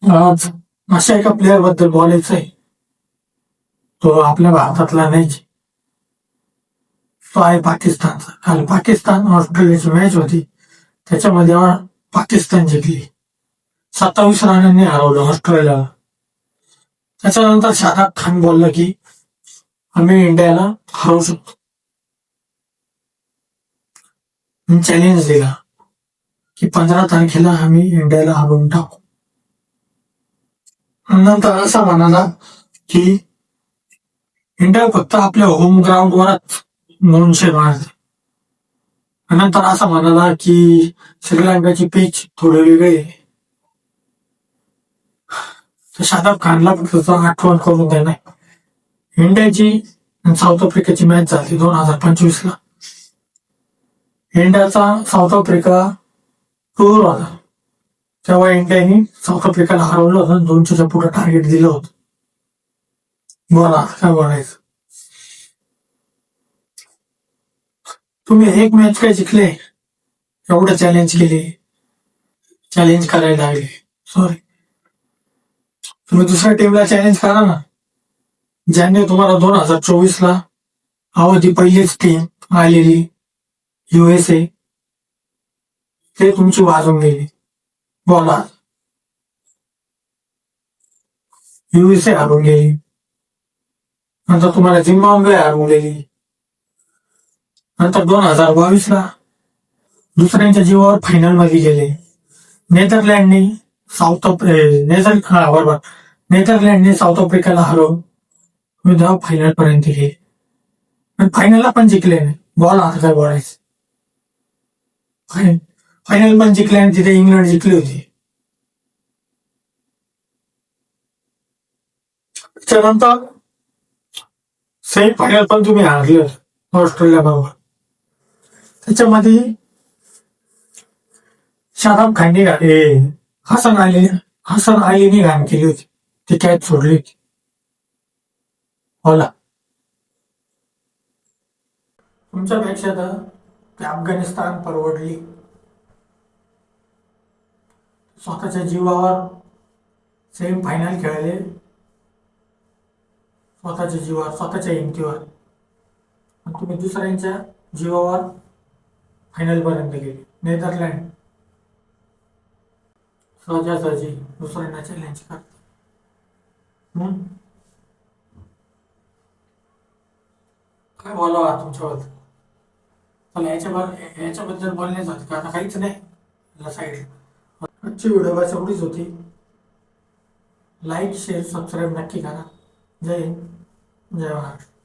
आज अशा एका प्लेअर बद्दल बोलायचं आहे. तो आपल्या भारतातला नाही, तो आहे पाकिस्तानचा. काल पाकिस्तान ऑस्ट्रेलियाची मॅच होती, त्याच्यामध्ये पाकिस्तान जिंकली. 27 रनांनी हरवलं ऑस्ट्रेलियाला. त्याच्यानंतर शादाब खान बोलला की आम्ही इंडियाला हरवू शकतो. चॅलेंज दिला की 15 तारखेला आम्ही इंडियाला हरवून टाकू. नंतर असा म्हणाला की इंडिया फक्त आपल्या होम ग्राउंडवरच 200 मारते. नंतर असं म्हणाला की श्रीलंकाची पिच थोडी वेगळी आहे. तर शादाब खानला फक्त आठवण करून देणार. इंडियाची आणि साऊथ आफ्रिकेची मॅच झाली 2025ला. इंडियाचा साऊथ आफ्रिका टूर होता, तेव्हा इंडियाने साऊथ आफ्रिकाला हरवलं होतं. 200च्या पुढे टार्गेट दिलं होतं. बोला काय बोलायचं. तुम्ही एक मॅच काय जिंकले, एवढं चॅलेंज करायला लागले. सॉरी, तुम्ही दुसऱ्या टीमला चॅलेंज करा ना. ज्याने तुम्हाला 2024ला ती पहिलीच टीम आलेली USA, ते तुमची वाजून गेली. बोला, USA हरवून गेली. नंतर तुम्हाला झिम्बाब्वे हरवून गेली. नंतर 2022ला दुसऱ्यांच्या जीवावर फायनल मध्ये गेले. नेदरलँडने साऊथ आफ्रिकाला हरवून तेव्हा फायनल पर्यंत गेले. फायनलला पण जिंकले नाही. बॉल आता काय बोलायचं. फायनल पण जिंकले आणि तिथे इंग्लंड जिंकली होती. त्यानंतर सेमी फायनल पण तुम्ही हारले ऑस्ट्रेलिया बरोबर. त्याच्यामध्ये शादाब खानने हसन अलीने घाण केली होती, ती कॅच सोडली होती. होला, तुमच्यापेक्षा तर अफगाणिस्तान परवडली. स्वतःच्या जीवावर सेमी फायनल खेळले, स्वतःच्या जीवावर, स्वतःच्या हिमतीवर. आणि तुम्ही दुसऱ्यांच्या जीवावर फायनल पर्यंत गेले. नेदरलँड सहजासहजी दुसऱ्यांना चॅलेंज करते. काय बोलावा तुमच्याबद्दल. चला याच्याबद्दल बोलण्याच होते का, आता काहीच नाही साईड. आजची व्हिडिओ बस एवढीच होती. लाईक शेअर सबस्क्राईब नक्की करा. जय हिंद, जय महाराष्ट्र.